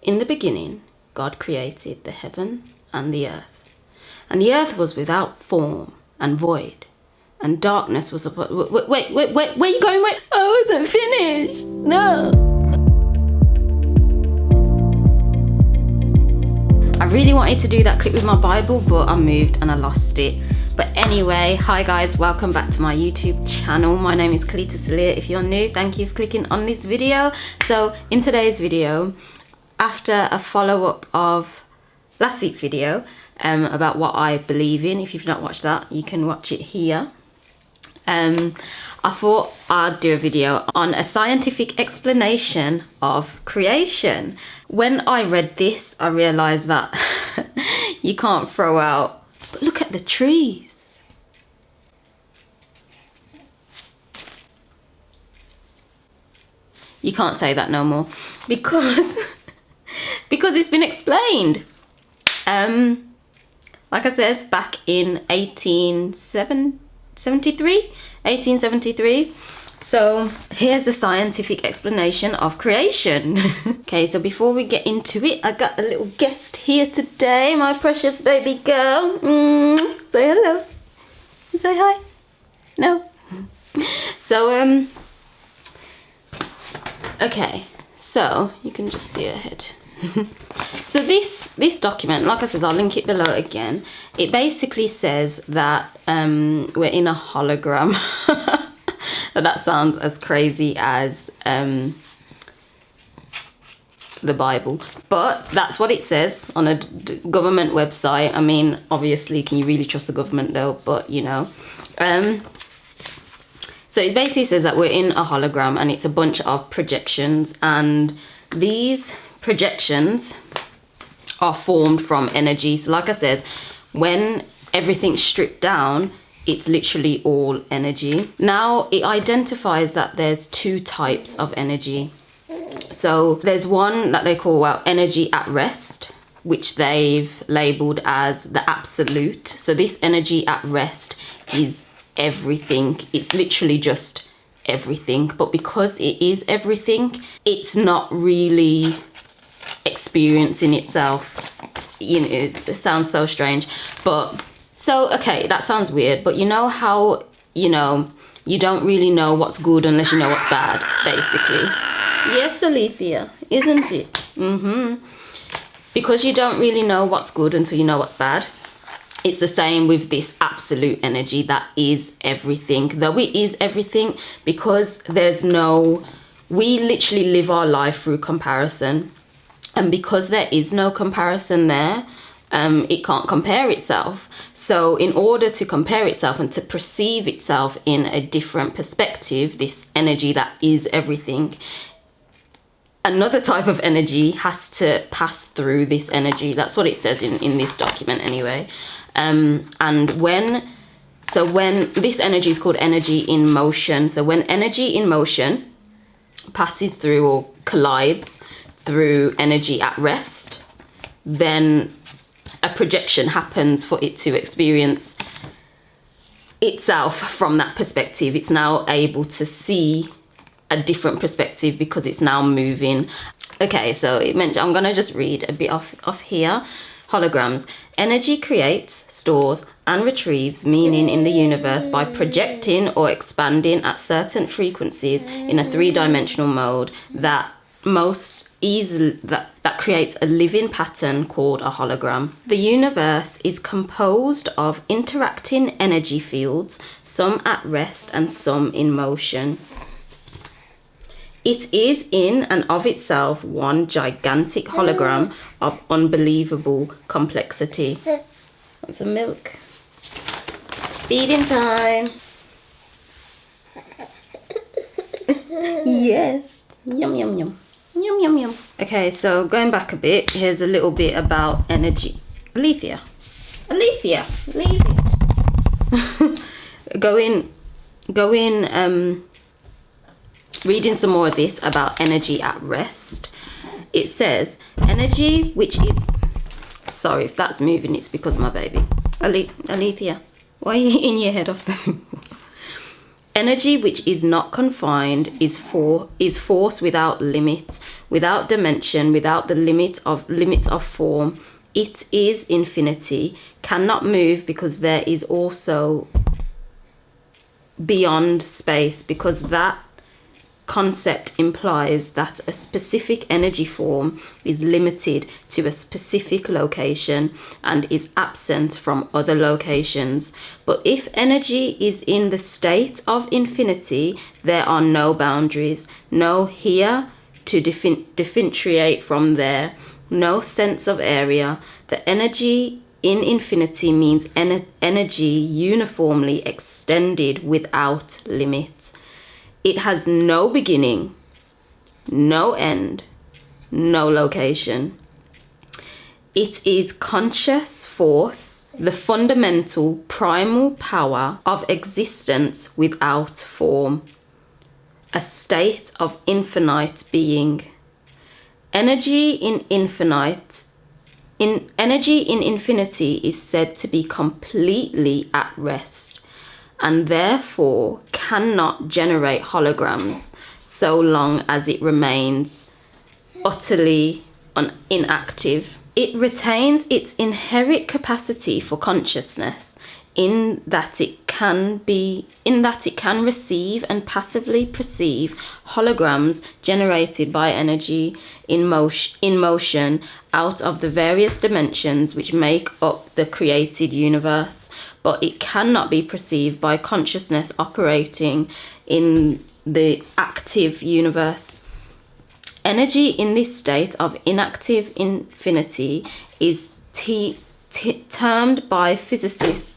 In the beginning, God created the heaven and the earth. And the earth was without form and void. And darkness was upon... Wait, where are you going? Wait, I wasn't finished. No. I really wanted to do that clip with my Bible, but I moved and I lost it. But anyway, hi guys, welcome back to my YouTube channel. My name is Kelita Sahliah. If you're new, thank you for clicking on this video. So in today's video, after a follow-up of last week's video about what I believe in, if you've not watched that, you can watch it here. I thought I'd do a video on a scientific explanation of creation. When I read this, I realized that you can't throw out, but look at the trees. You can't say that no more because it's been explained. Like I said, back in 1873. So here's a scientific explanation of creation. Okay, so before we get into it, I got a little guest here today, my precious baby girl. Say hello. Say hi. No. So okay, so you can just see her head. So this document, like I said, I'll link it below again. It basically says that we're in a hologram. That sounds as crazy as the Bible, but that's what it says on a government website. I mean, obviously, can you really trust the government though? But you know, so it basically says that we're in a hologram and it's a bunch of projections, and these projections are formed from energy. So like I said, when everything's stripped down, it's literally all energy. Now it identifies that there's two types of energy. So there's one that they call energy at rest, which they've labeled as the absolute. So this energy at rest is everything. It's literally just everything. But because it is everything, it's not really experiencing itself. You know, it sounds so strange, but so okay, that sounds weird, but you know how, you know, you don't really know what's good unless you know what's bad, basically. Yes, Alethea, isn't it? Because you don't really know what's good until you know what's bad. It's the same with this absolute energy that is everything, though it is everything, because there's no, we literally live our life through comparison. And because there is no comparison there, it can't compare itself. So in order to compare itself and to perceive itself in a different perspective, this energy that is everything, another type of energy has to pass through this energy. That's what it says in this document anyway. And when this energy is called energy in motion. So when energy in motion passes through or collides through energy at rest, then a projection happens for it to experience itself from that perspective. It's now able to see a different perspective because it's now moving. Okay, so it meant, I'm gonna just read a bit off here. Holograms. Energy creates, stores, and retrieves meaning in the universe by projecting or expanding at certain frequencies in a three-dimensional mode that creates a living pattern called a hologram. The universe is composed of interacting energy fields, some at rest and some in motion. It is in and of itself one gigantic hologram of unbelievable complexity. Want some milk? Feeding time. Yes. Yum, yum, yum. Yum, yum, yum. Okay, so going back a bit, here's a little bit about energy. Alethea, leave it. Go in, reading some more of this about energy at rest. It says, energy which is, sorry if that's moving, it's because of my baby. Alethea, why are you hitting your head off the energy which is not confined is force without limit, without dimension, without the limits of form. It is infinity, cannot move because there is also beyond space, because that concept implies that a specific energy form is limited to a specific location and is absent from other locations. But if energy is in the state of infinity, there are no boundaries, no here to differentiate from there, no sense of area. The energy in infinity means energy uniformly extended without limit. It has no beginning, no end, no location. It is conscious force, the fundamental primal power of existence without form, a state of infinite being. Energy in infinity is said to be completely at rest, and therefore cannot generate holograms so long as it remains utterly inactive. It retains its inherent capacity for consciousness in that it can receive and passively perceive holograms generated by energy in motion out of the various dimensions which make up the created universe, but it cannot be perceived by consciousness operating in the active universe. Energy in this state of inactive infinity is termed by physicists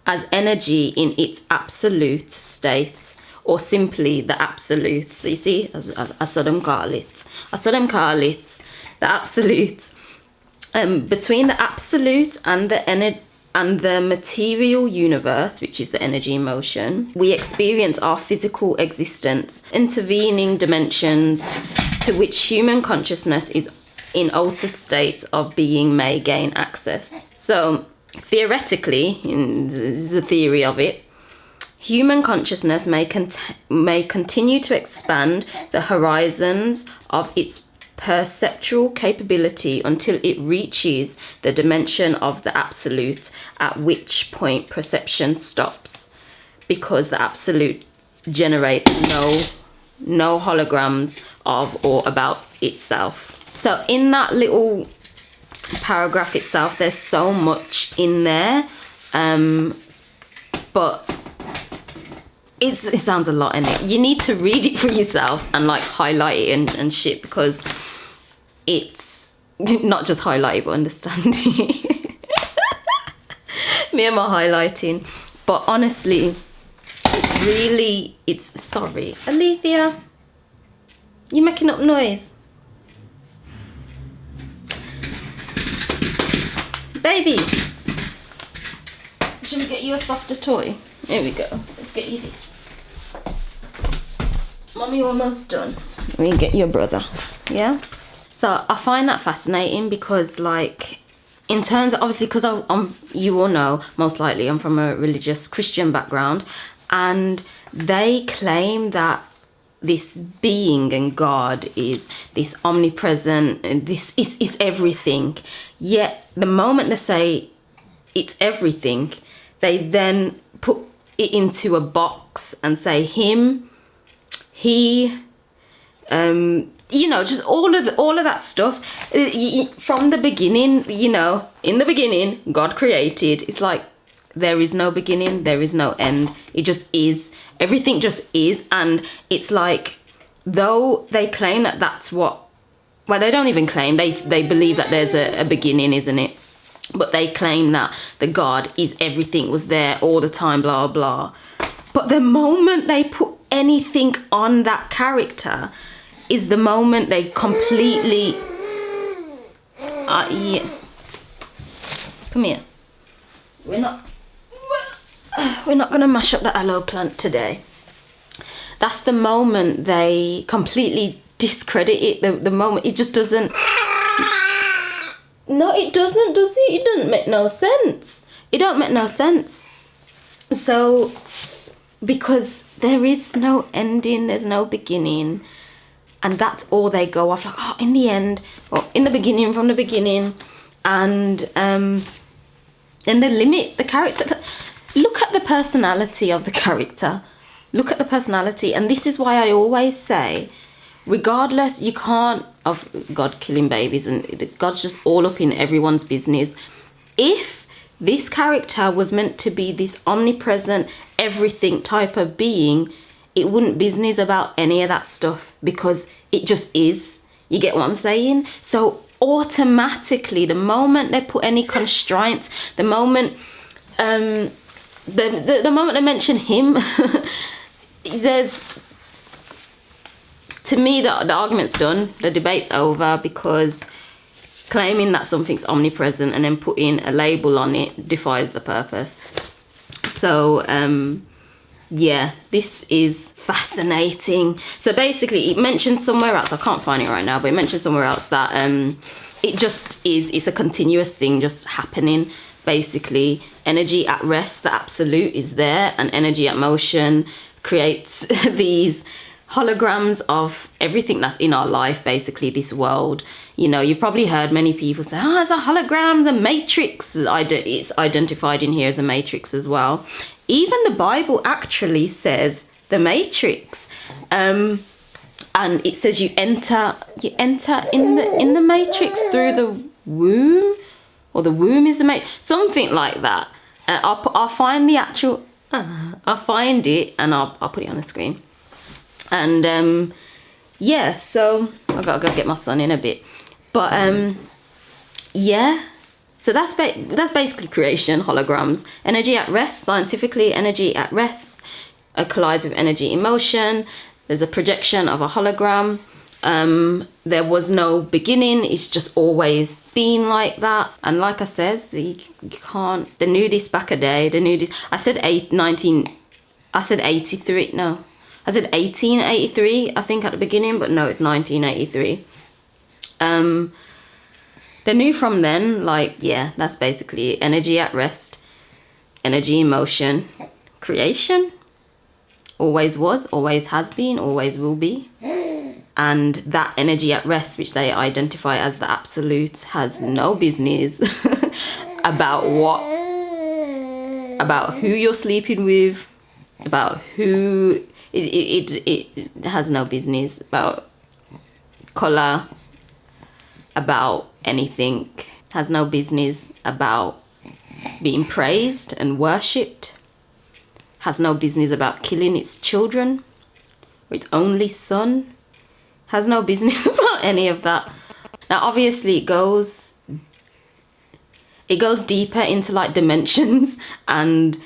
as energy in its absolute state, or simply the absolute. So you see, I saw them call it the absolute. Between the absolute and the material universe, which is the energy in motion, we experience our physical existence, intervening dimensions to which human consciousness is in altered states of being may gain access. So theoretically, this is the theory of it, human consciousness may continue to expand the horizons of its perceptual capability until it reaches the dimension of the absolute, at which point perception stops, because the absolute generates no holograms of or about itself. So in that little paragraph itself, there's so much in there, but it sounds a lot in it. You need to read it for yourself and like highlight it and shit, because it's not just highlight it but understand it. Me and my highlighting. But honestly, sorry, Alethea, you making up noise? Baby, should we get you a softer toy? Here we go. Let's get you this. Mommy almost done. We can get your brother. Yeah? So I find that fascinating because, like, in terms of, obviously, because you all know, most likely I'm from a religious Christian background, and they claim that this being and God is this omnipresent and this is everything. Yet the moment they say it's everything, they then put it into a box and say him, he, just all of that stuff. From the beginning, in the beginning, God created. It's like there is no beginning, there is no end. It just is. Everything just is. And it's like, though they claim that that's what, well, they don't even claim, they believe that there's a beginning, isn't it? But they claim that the God is everything, was there all the time, blah, blah. But the moment they put anything on that character is the moment they completely... yeah. Come here. We're not going to mash up the aloe plant today. That's the moment they completely discredit it. The moment it just doesn't... No, it doesn't, does it? It doesn't make no sense. It don't make no sense. So, because there is no ending, there's no beginning, and that's all they go off, like, oh, in the end, or in the beginning, from the beginning, and they limit the character. Look at the personality of the character. Look at the personality, and this is why I always say, regardless, you can't, of God killing babies, and God's just all up in everyone's business. If this character was meant to be this omnipresent, everything type of being, it wouldn't business about any of that stuff, because it just is. You get what I'm saying? So automatically, the moment they put any constraints, the moment the moment they mention him, there's, to me, the argument's done, the debate's over, because claiming that something's omnipresent and then putting a label on it defies the purpose. So yeah, this is fascinating. So basically, it mentions somewhere else, I can't find it right now, but it mentions somewhere else that it just is, it's a continuous thing just happening. Basically, energy at rest, the absolute, is there, and energy at motion creates these holograms of everything that's in our life, basically, this world. You know, you've probably heard many people say, oh, it's a hologram, the matrix. It's identified in here as a matrix as well. Even the Bible actually says the matrix. And it says you enter in the matrix through the womb, or the womb is the matrix, something like that. I'll find the actual, I'll find it and I'll put it on the screen. And yeah, so I gotta go get my son in a bit, but yeah, so that's basically creation, holograms, energy at rest. Scientifically, energy at rest collides with energy in motion. There's a projection of a hologram. There was no beginning, it's just always been like that. And like I says, you can't, the nudist back a day, the nudist, I said 1883, no, I said 1883, I think, at the beginning, but no, it's 1983. They knew from then, like, yeah, that's basically energy at rest, energy in motion, creation, always was, always has been, always will be. And that energy at rest, which they identify as the absolute, has no business about who you're sleeping with, about who, it has no business about color, about anything, has no business about being praised and worshipped, has no business about killing its children or its only son, has no business about any of that. Now obviously it goes deeper into like dimensions, and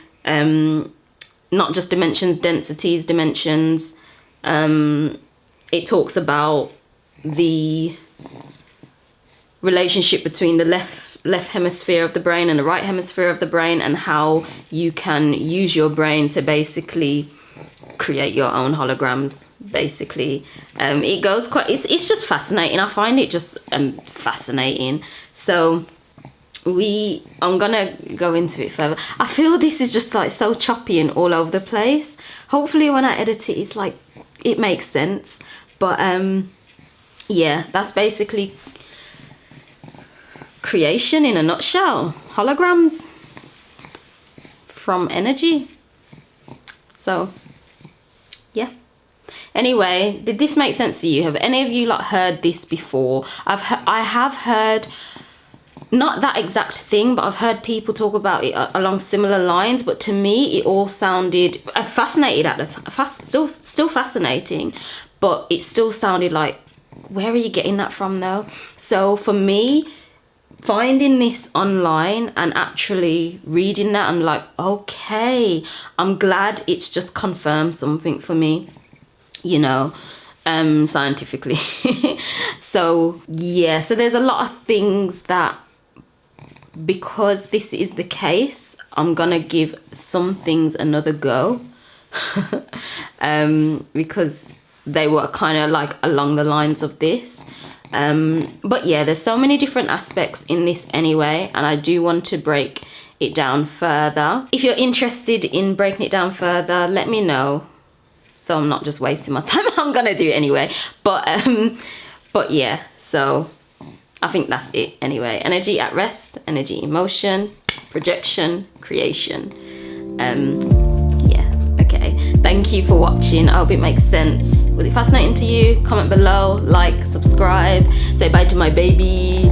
not just dimensions, densities, dimensions. It talks about the relationship between the left hemisphere of the brain and the right hemisphere of the brain, and how you can use your brain to basically create your own holograms, basically. It goes quite, it's just fascinating. I find it just fascinating. So I'm gonna go into it further. I feel this is just like so choppy and all over the place. Hopefully when I edit it, it's like, it makes sense. But yeah, that's basically creation in a nutshell. Holograms from energy. So yeah. Anyway, did this make sense to you? Have any of you like heard this before? I have heard, not that exact thing, but I've heard people talk about it along similar lines. But to me, it all sounded fascinated at the time. Still fascinating, but it still sounded like, where are you getting that from though? So for me, finding this online and actually reading that, I'm like, okay, I'm glad it's just confirmed something for me, you know, scientifically. So yeah, so there's a lot of things that, because this is the case, I'm gonna give some things another go. Because they were kind of like along the lines of this. But yeah, there's so many different aspects in this anyway, and I do want to break it down further. If you're interested in breaking it down further, let me know, so I'm not just wasting my time. I'm gonna do it anyway, but yeah, so I think that's it anyway. Energy at rest, energy in motion, projection, creation. Yeah, okay. Thank you for watching. I hope it makes sense. Was it fascinating to you? Comment below, like, subscribe, say bye to my baby.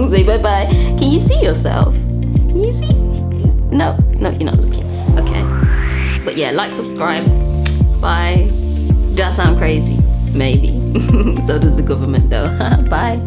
Say bye-bye. Can you see yourself? Can you see? No, you're not looking. Okay. But yeah, like, subscribe. Bye. Do that sound crazy? Maybe. So does the government though. Bye.